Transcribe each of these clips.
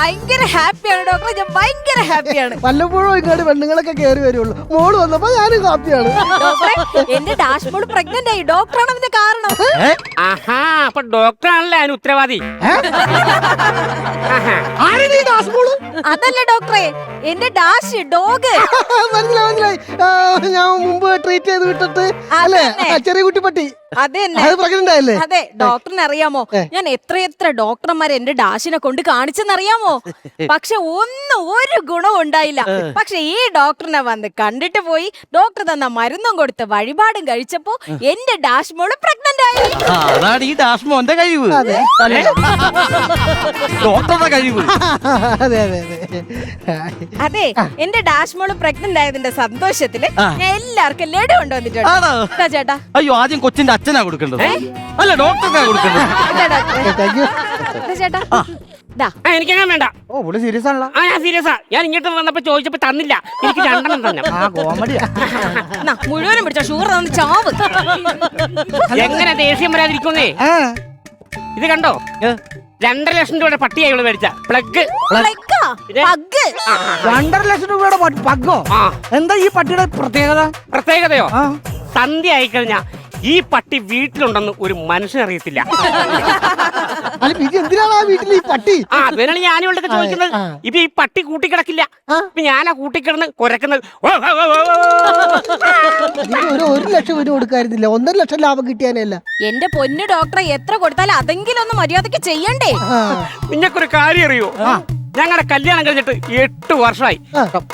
ഭയങ്കര ഹാപ്പിയാണ് ഡോക്ടറെ, ഞാൻ ഭയങ്കര ഹാപ്പിയാണ്. വല്ലപ്പോഴും ഇങ്ങോട്ട് പെണ്ണുങ്ങളൊക്കെ കയറി വരുള്ളൂ. മോള് വന്നപ്പോ ഞാനും ഹാപ്പിയാണ്. ഡോക്ടറെ, എന്റെ ഡാഷ് മോള് പ്രഗ്നന്റ് ആയി. ഡോക്ടറാണ് അതിന്റെ കാരണം. ആഹാ, അപ്പൊ ഡോക്ടറാണല്ലേ അതിന് ഉത്തരവാദി. അതല്ല ഡോക്ടറെ, എന്റെ ഡാഷ് ഡോഗ്. മനസ്സിലായി. ഞാൻ മുമ്പ് ട്രീറ്റ് ചെയ്ത് വിട്ടിട്ട് അല്ലേ, ചെറിയ കുട്ടിപ്പട്ടി. അതെ അതെ, ഡോക്ടറിന് അറിയാമോ, ഞാൻ എത്ര ഡോക്ടർമാരെ എന്റെ ഡാഷിനെ കൊണ്ട് കാണിച്ചെന്നറിയാമോ? പക്ഷെ ഒരു ഗുണവും ഉണ്ടായില്ല. പക്ഷെ ഈ ഡോക്ടറിനെ വന്ന് കണ്ടിട്ട് പോയി, ഡോക്ടർ തന്ന മരുന്നും കൊടുത്ത് വഴിപാടും കഴിച്ചപ്പോ എന്റെ ഡാഷ് മോള് പ്രഗ്നന്റ് ആയി. അതാണ് ഈ ഡാഷ് മോന്റെ കഴിവ്, ഡോക്ടറുടെ കഴിവ്. അതെ, എന്റെ ഡാഷ് മോള് പ്രഗ്നന്റ് ആയതിന്റെ സന്തോഷത്തില് ഞാൻ എല്ലാവർക്കും ലഡു കൊണ്ടുവന്നിട്ടുണ്ട് ചേട്ടാ. അയ്യോ, ആദ്യം കൊച്ചിന്റെ അച്ഛനാ കൊടുക്കേണ്ടത്, അല്ല ഡോക്ടർക്കാ കൊടുക്കേണ്ടത്. ചേട്ടാ എനിക്കങ്ങനെ വേണ്ട. ഓ, പുള്ളി സീരിയസ് ആണല്ലോ. ഞാൻ സീരിയസാ. ഞാൻ ഇങ്ങോട്ട് വന്നപ്പോ ചോദിച്ചപ്പോ തന്നില്ല, എനിക്ക് 2 തന്നെ. മുഴുവനും പിടിച്ച ഷൂർ തന്ന് ചാവ്. എങ്ങനെ ദേഷ്യം വരാതിരിക്കുന്നേ? ഇത് കണ്ടോ, 2.5 ലക്ഷം രൂപയുടെ പട്ടിയായി ഇവിടെ മേടിച്ച പ്ലഗ്. 2.5 ലക്ഷം രൂപയുടെ പഗ്ഗോ? എന്താ ഈ പട്ടിയുടെ പ്രത്യേകതയോ? സന്ധ്യ ആയിക്കഴിഞ്ഞാ ഈ പട്ടി വീട്ടിലുണ്ടെന്ന് ഒരു മനുഷ്യനറിയത്തില്ല. എന്തിനാണ് ആ വീട്ടിൽ ഈ പട്ടി? അതിനാണ് ഞാനിവിടെ ചോദിക്കുന്നത്. ഇപ്പൊ ഈ പട്ടി കൂട്ടിക്കിടക്കില്ല, ഇപ്പൊ ഞാനാ കൂട്ടിക്കിടന്ന് കുരക്കുന്നത്. 1 ലക്ഷം രൂപ കൊടുക്കായിരുന്നില്ല, 1.5 ലക്ഷം ലാഭം കിട്ടിയാനല്ല. എന്റെ പൊന്നു ഡോക്ടറെ, എത്ര കൊടുത്താലും അതെങ്കിലും ഒന്ന് മര്യാദക്ക് ചെയ്യണ്ടേ? നിങ്ങൾക്കൊരു കാര്യം അറിയോ, ഞങ്ങളുടെ കല്യാണം കഴിഞ്ഞിട്ട് 8 വർഷമായി,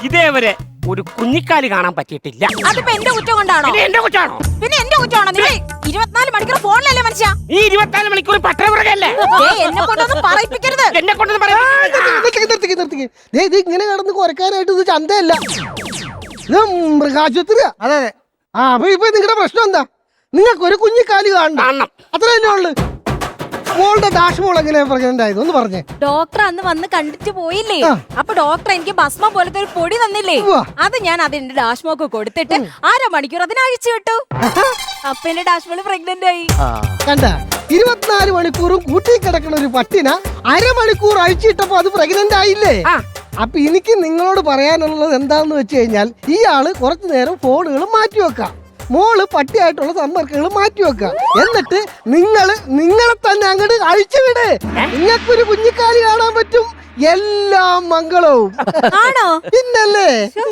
ഇതേവരെ ഒരു കുഞ്ഞിക്കാലി കാണാൻ പറ്റിയിട്ടില്ല. അതിപ്പോ എന്റെ കുറ്റം കൊണ്ടാണോ? എന്റെ കുറ്റാണോ? പിന്നെ എന്റെ കുറ്റമാണോ? നീ 24 മണിക്കൂർ ഫോണിലല്ലേ മനുഷ്യ? ഈ 24 മണിക്കൂർ പട്ടണമൃഗല്ലേ? എന്നെ കൊണ്ടൊന്നും പറയിപ്പിക്കരുത്. എന്നെ കൊണ്ടൊന്നും ഇങ്ങനെ കിടന്ന് കുറയ്ക്കാനായിട്ട് ഇത് ചന്തയല്ല, ഇത് മൃഗാശുപത്രിയാ. അതെ. അപ്പൊ ഇപ്പൊ നിങ്ങളുടെ പ്രശ്നം എന്താ? നിങ്ങൾക്ക് ഒരു കുഞ്ഞിക്കാലി കാണണം, അത്ര തന്നെ ഉള്ളു. മോളുടെ ഡാഷ് മോൾ എങ്ങനെയാ പ്രഗ്നന്റ് ആയത് ഒന്ന് പറഞ്ഞേ. ഡോക്ടർ അന്ന് വന്ന് കണ്ടിട്ട് പോയില്ലേ, അപ്പൊ ഡോക്ടർ എനിക്ക് ഭസ്മം പോലത്തെ ഒരു പൊടി തന്നില്ലേ, അത് ഞാൻ അതിന്റെ ഡാഷ് മോക്ക് കൊടുത്തിട്ട് 1/2 മണിക്കൂർ അതിന് അഴിച്ചു വിട്ടു. അപ്പൊ എന്റെ ഡാഷ് മോള് പ്രഗ്നന്റ് ആയി. കണ്ട, 24 മണിക്കൂറും കൂട്ടി കിടക്കുന്ന ഒരു പട്ടിന 1/2 മണിക്കൂർ അഴിച്ചിട്ടപ്പോ അത് പ്രഗ്നന്റ് ആയില്ലേ? അപ്പൊ എനിക്ക് നിങ്ങളോട് പറയാനുള്ളത് എന്താന്ന് വെച്ച് കഴിഞ്ഞാൽ, ഇയാള് കുറച്ചു നേരം ഫോണുകൾ മാറ്റിവെക്കാം, മോള് പട്ടിയായിട്ടുള്ള സമ്പർക്കങ്ങൾ മാറ്റിവെക്കുക, എന്നിട്ട് നിങ്ങളെ തന്നെ അങ്ങോട്ട് അഴിച്ചുവിട്. നിങ്ങൾക്കൊരു കുഞ്ഞിക്കാലി കാണാൻ പറ്റും. എല്ലാം മംഗളവും. ആണോ? പിന്നല്ലേ.